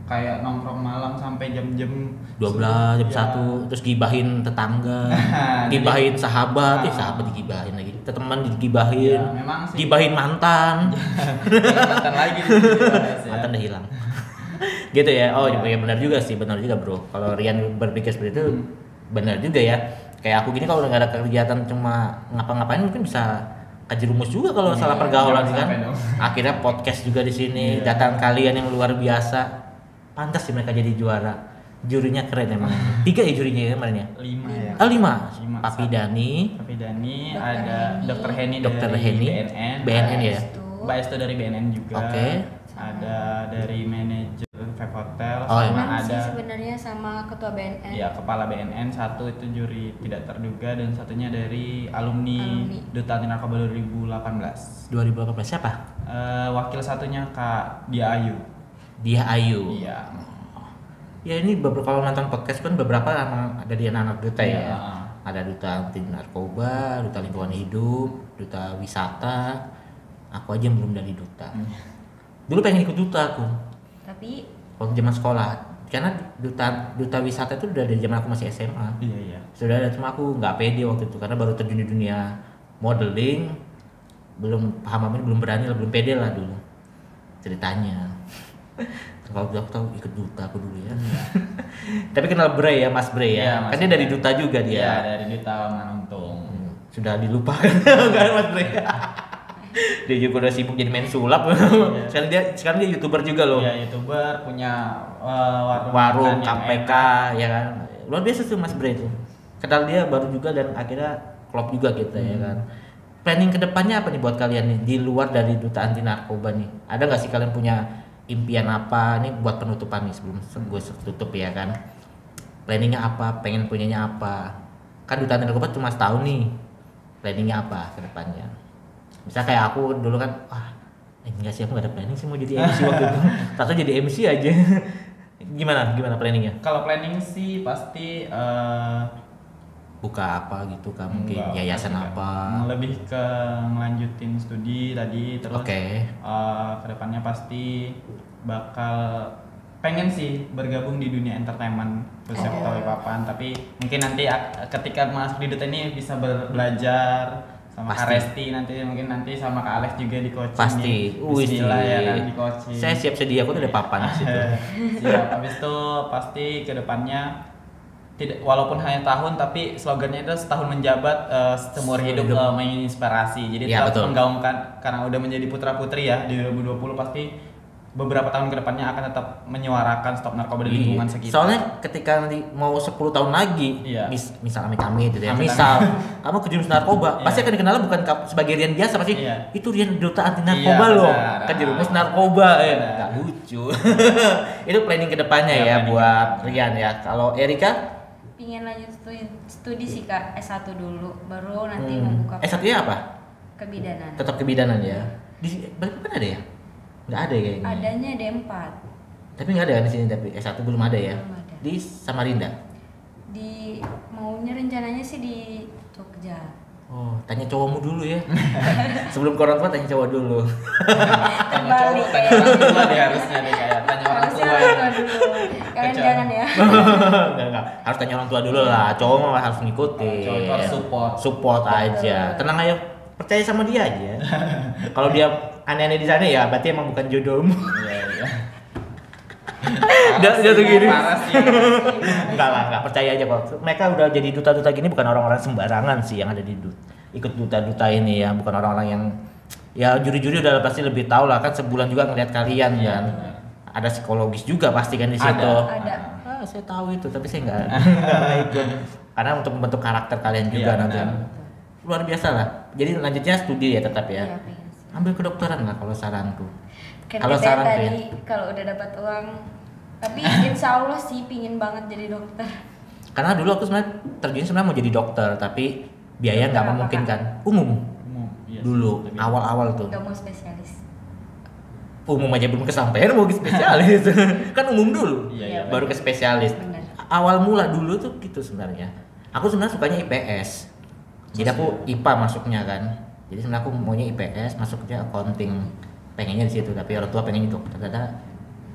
kayak nongkrong malam sampai jam-jam 12 jam Ya. 1 terus gibahin tetangga, Jadi- gibahin sahabat, Ah. sahabat digibahin lagi, teman digibahin, Ya, memang sih. gibahin mantan, Mantan lagi di sini dibahas ya. mantan udah hilang. Gitu ya. Oh, Ya. ya benar juga sih, benar juga, Bro. Kalau Rian berpikir seperti itu benar juga ya. Kayak aku gini kalau nggak ada kegiatan cuma ngapa-ngapain mungkin bisa kejerumus juga kalau Iya, salah pergaulan jangan kan. sampai dong. Akhirnya podcast juga di sini, Iya. datang kalian yang luar biasa. Pantas sih mereka jadi juara. Jurinya keren emang. 3 ya jurinya ya kemarin ya. 5 ya. 5. Lima. Papi Dani, Papi Dani, Dr. ada Heni. Dr. Heni Dr. dari Heni, BNN. BNN ya. Mbak Estu dari BNN juga. Oke. Ada dari manajer Vape Hotel, Oh, iya. sama Teman sih ada sebenarnya sama ketua BNN. ya kepala BNN, satu itu juri tidak terduga dan satunya dari alumni Alumni. Duta Anti Narkoba 2018. 2018 siapa? Wakil satunya Kak Dia Ayu. Dia Ayu. Iya. Ya ini kalau nonton podcast kan beberapa emang ada di anak-anak duta ya. Iya. Ada duta anti narkoba, duta lingkungan hidup, duta wisata. Aku aja yang belum dari duta. Dulu pengen ikut duta aku Tapi waktu zaman sekolah. Karena duta wisata itu udah dari zaman aku masih SMA. Iya, iya. Sudah ada, cuma aku nggak pede waktu itu karena baru terjun di dunia modeling, belum paham apa, belum berani lah, belum pede lah dulu ceritanya. Kalau aku tahu ikut duta aku dulu ya. Tapi kenal Bre ya, Mas Bre ya. Iya, Mas Kan dia Bre. dari duta juga dia. Iya, dari Duta Manuntung. Sudah dilupakan nggak ada Mas Bre. Dia juga udah sibuk jadi main sulap. sekarang dia YouTuber juga loh. Iya, YouTuber, punya Warung makan yang KPK enak. ya kan. Luar biasa tuh Mas Bre itu. Kenal dia baru juga dan akhirnya klop juga kita ya kan. Planning kedepannya apa nih buat kalian nih di luar dari duta anti narkoba nih? Ada nggak sih kalian punya impian apa nih buat penutupan nih sebelum gue tutup ya kan? Planningnya apa? Pengen punyanya apa? Kan duta anti narkoba cuma setahun nih. Planningnya apa kedepannya? Misal kayak aku dulu kan, enggak sih aku nggak ada planning sih mau jadi MC waktu itu. Tato jadi MC aja. Gimana planningnya? Kalau planning sih pasti Buka apa gitu kan mungkin enggak, yayasan pasti apa? enggak. Lebih ke ngelanjutin studi tadi terus Oke. kedepannya pasti bakal pengen sih bergabung di dunia entertainment khususnya Oh. Ketahui Papan, tapi mungkin nanti ketika masuk di duta ini bisa belajar sama Kak Pasti. Resti, mungkin nanti sama Kak Alex juga di coaching. Pasti. Bismillah ya kan di coaching. Saya siap sedia, aku tuh ada papan di situ. Siap. Habis itu pasti kedepannya tidak, walaupun hanya tahun tapi slogannya itu setahun menjabat seumur hidup menginspirasi. Jadi Ya, tetap betul. menggaungkan karena udah menjadi putra putri ya di 2020 pasti beberapa tahun kedepannya akan tetap menyuarakan stop narkoba di lingkungan sekitar. Soalnya ketika nanti mau 10 tahun lagi, Iya. misal amit-amit gitu ya, Amit-amit. misal kamu kejerumus narkoba, Iya. pasti akan dikenal bukan sebagai Rian biasa, pasti Iya. itu Rian duta anti narkoba Iya, loh, benar. kejerumus narkoba, Benar. nggak lucu. Itu planning kedepannya Iya, ya planning buat kedepannya. Rian ya. Kalau Erika, pingin lanjut studi sih kak, S1 dulu, baru nanti membuka S1-nya apa? kebidanan. Tetap kebidanan ya. Di Balikpapan ada ya? Nggak ada ya kayaknya. Adanya D4 Tapi nggak ada kan di sini, tapi S1 belum ada ya. Belum ada. Di Samarinda. di maunya rencananya sih di Jogja. Oh, tanya cowokmu dulu ya. Sebelum ke orang tua tanya cowok dulu. Tanya cowok, tanya orang tua deh harusnya nih, kayak tanya orang Harusnya tua. orang tua dulu. Kalian Kecil. jangan ya. Enggak. Harus tanya orang tua dulu lah. Cowok mah harus ngikutin. Cowok itu harus support. Support aja. Tenang aja, percaya sama dia aja. Kalau dia aneh-aneh di sana ya berarti emang bukan jodohmu. Iya, iya. Jatuh gini. Parah sih. Enggak percaya aja kok. Mereka udah jadi duta-duta gini bukan orang-orang sembarangan sih yang ada di ikut duta-duta ini ya, bukan orang-orang yang ya juri-juri udah pasti lebih tahu lah kan sebulan juga ngeliat kalian Iya, kan. benar. Ada psikologis juga pasti kan di situ. Ada. Saya tahu itu tapi saya nggak ikut karena untuk membentuk karakter kalian juga Iya, nanti. benar. Luar biasa lah. Jadi lanjutnya studi ya tetap ya. Iya, pengen sih. Ambil kedokteran lah kalau saranku. Kan Kalau katanya saran tuh ya. tadi kalau udah dapat uang, tapi insya Allah sih pingin banget jadi dokter. Karena dulu aku sebenarnya terjun sebenarnya mau jadi dokter tapi biaya nggak Dokter apa, memungkinkan. Umum Iya sih, dulu lebih- awal-awal tuh. Gak mau spesialis. Umum aja belum kesampaian mau ke spesialis. Kan umum dulu. Iya, iya, Baru ke spesialis. Benar. Awal mula dulu tuh gitu sebenarnya. Aku sebenarnya sukanya IPS. Jadi aku IPA masuknya kan. Jadi sebenarnya aku maunya IPS, masuknya accounting. Pengennya di situ, tapi orang tua pengen dokter. Ternyata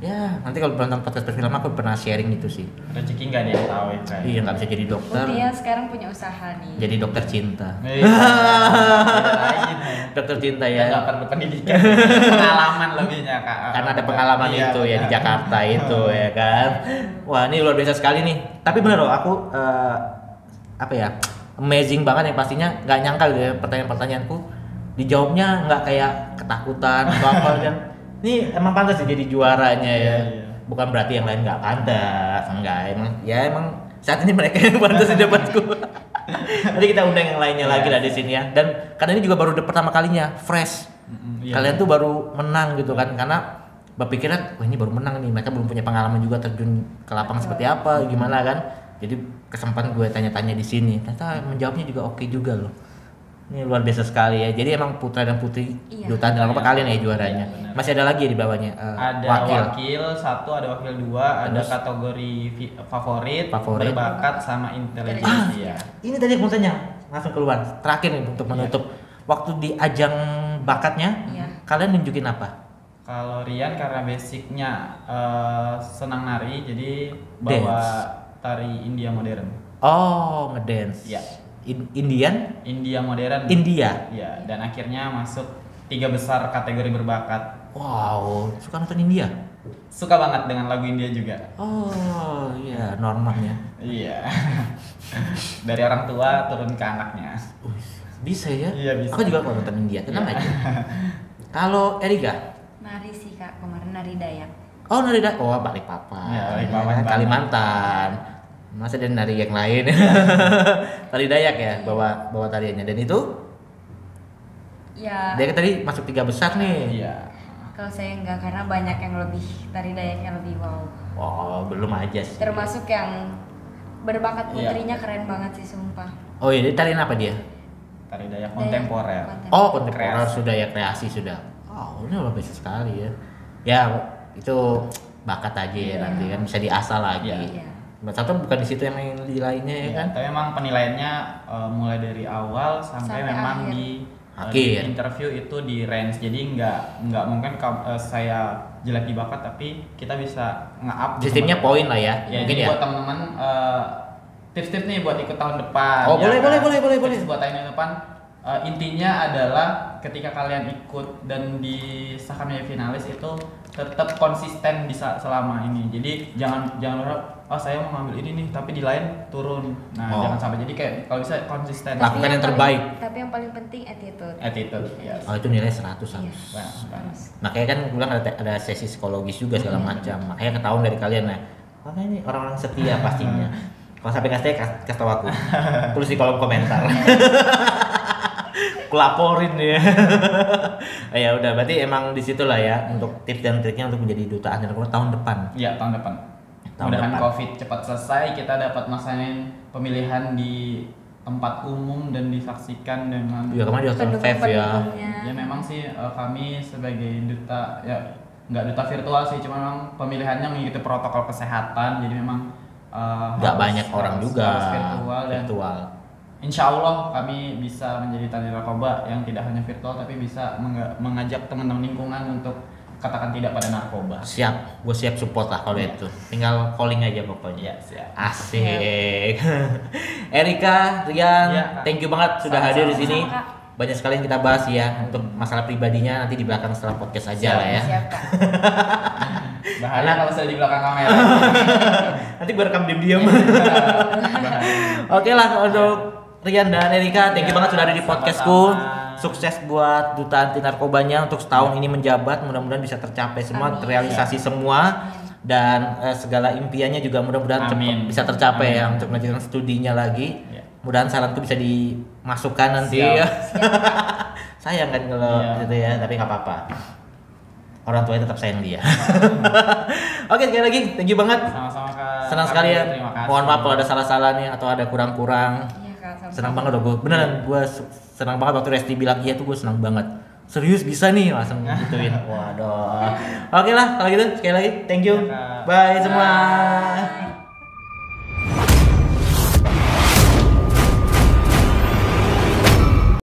ya nanti kalau nonton podcast perfilm aku pernah sharing gitu sih. Rezeki nggak ada yang tahu ya kayak. Iya nggak bisa jadi dokter. Buktinya sekarang punya usaha nih. Jadi dokter cinta. Iya. Beda lagi nih. Dokter cinta Ya ya. nggak perlu pendidikan, pengalaman lebihnya kak. Karena ada pengalaman Iya, itu ya di benar. Jakarta itu ya kan. Wah ini luar biasa sekali nih. Tapi bener loh aku apa ya amazing banget yang pastinya nggak nyangka gitu ya pertanyaan-pertanyaanku dijawabnya nggak kayak ketakutan atau apa dan ini emang pantas sih jadi juaranya ya. Iya. Bukan berarti yang lain nggak pantas, enggak emang saat ini mereka yang pantas di depanku. Nanti kita undang yang lainnya lagi lah di sini ya. Dan karena ini juga baru pertama kalinya fresh. Iya. Kalian tuh baru menang gitu kan karena berpikiran wah ini baru menang nih mereka belum punya pengalaman juga terjun ke lapangan seperti apa gimana kan jadi kesempatan gue tanya-tanya di sini ternyata menjawabnya juga oke juga loh ini luar biasa sekali ya jadi emang putra dan putri Iya. dutaan dalam apa Iya. kalian ya juaranya Iya, benar. masih ada lagi ya di bawahnya Ada wakil satu, ada wakil dua, ada Terus? kategori favorit, Favorit. berbakat sama intelijensi ya. ini tadi aku mau tanya langsung keluar terakhir nih untuk menutup waktu di ajang bakatnya Iya. kalian nunjukin apa Kalau Rian karena basicnya senang nari, jadi bawa tari India modern. oh ngedance Iya. Indian India modern. India Ya, dan akhirnya masuk 3 besar kategori berbakat. wow suka nonton India Suka banget dengan lagu India juga. oh iya normanya Iya. Dari orang tua turun ke anaknya. bisa ya Iya, bisa. aku juga kalau nonton India tenang Iya. aja kalau Erika Nari sih kak, kemarin nari Dayak. oh nari oh Balikpapan Ya, Balikpapan. Kalimantan masa ada nari yang lain tari Dayak ya bawa tariannya dan itu Ya, dia kan tadi masuk 3 besar nih Iya. kalau saya enggak karena banyak yang lebih tari Dayaknya lebih wow. oh belum aja sih Termasuk yang berbakat Iya. putrinya keren banget sih sumpah. oh iya dia tarian apa dia Tari Dayak kontemporer. oh kontemporer Kreasi. sudah ya kreasi sudah oh ini luar biasa sekali ya ya itu bakat aja ya Iya. nanti kan bisa diasah lagi Iya. Iya. Satu bukan di situ yang di lainnya ya Iya, kan tapi memang penilaiannya mulai dari awal sampai Sampai memang akhir. di Akhir. interview itu di range. Jadi nggak mungkin saya jelek di bakat tapi kita bisa nge-up di sistemnya teman-teman. poin lah ya, Ya, mungkin jadi ya buat teman-teman tips-tips nih buat ikut tahun depan. Oh, ya boleh, kan? boleh. Tips buat tahun depan intinya adalah ketika kalian ikut dan disahkan menjadi finalis itu tetap konsisten selama ini. Jadi jangan berharap saya mau ngambil ini nih tapi di lain turun. Nah, Oh. jangan sampai jadi kayak kalau bisa konsisten. Lakukan yang terbaik. Tapi yang paling penting attitude. Attitude, yes. oh itu nilai 100 harus Iya, Nah, harus. makanya kan gue bilang ada sesi psikologis juga segala macam makanya ketahuan dari kalian nah makanya ini orang-orang setia pastinya kalau sampai nggak setia kasih tahu aku tulis di kolom komentar kulaporin ya ya udah berarti emang disitulah ya untuk tips dan triknya untuk menjadi duta anti narkoba tahun depan Iya, tahun depan. Tahun Mudahan depan. Covid cepat selesai, kita dapat melaksanain pemilihan di tempat umum dan disaksikan dengan ya kemarin di Hotel Vev ya Pendukung-pendukungnya. Ya memang sih kami sebagai duta ya nggak duta virtual sih, cuma memang pemilihannya mengikuti protokol kesehatan, jadi memang nggak harus- banyak orang juga harus virtual dan virtual. Insya Allah kami bisa menjadi tali narkoba yang tidak hanya virtual tapi bisa mengajak teman-teman lingkungan untuk katakan tidak pada narkoba. Siap, gue siap support lah kalau itu. Tinggal calling aja pokoknya. Ya, siap. Asik. Erika, Rian, Ya, Kak. thank you banget sudah hadir di sini. Sama-sama, Kak. Banyak sekali yang kita bahas ya untuk masalah pribadinya nanti di belakang setelah podcast aja lah ya. Siap, Kak. Bahaya kalau saya di belakang kamera. Nanti gue rekam diam-diam. Bahaya. Oke lah untuk Rian dan Erika, thank you Ya, banget sudah ada di podcastku. sama-sama. Sukses buat Duta Anti Narkobanya untuk setahun ini menjabat, mudah-mudahan bisa tercapai semua, Amin. terrealisasi semua dan segala impiannya juga mudah-mudahan Amin. bisa tercapai ya Amin. untuk melanjutkan studinya lagi. Ya. Mudahan saranku bisa dimasukkan nanti Siap. ya. Siap, Kak. Sayang kan kalau Iya. gitu ya, tapi nggak apa-apa. Orang tuanya tetap sayang dia. Oke, sekali lagi thank you banget. Sama-sama Kak. Senang sekali ya. Terima kasih. Mohon maaf kalau ada salah-salah nih atau ada kurang-kurang. Iya, Kak. Sama-sama. Senang banget loh gue. Beneran gue senang banget waktu Resti bilang iya tuh gue senang banget. Serius bisa nih langsung gituin. Waduh. Oke lah kalau gitu sekali lagi thank you. Ya, Kak. Bye semua. Bye.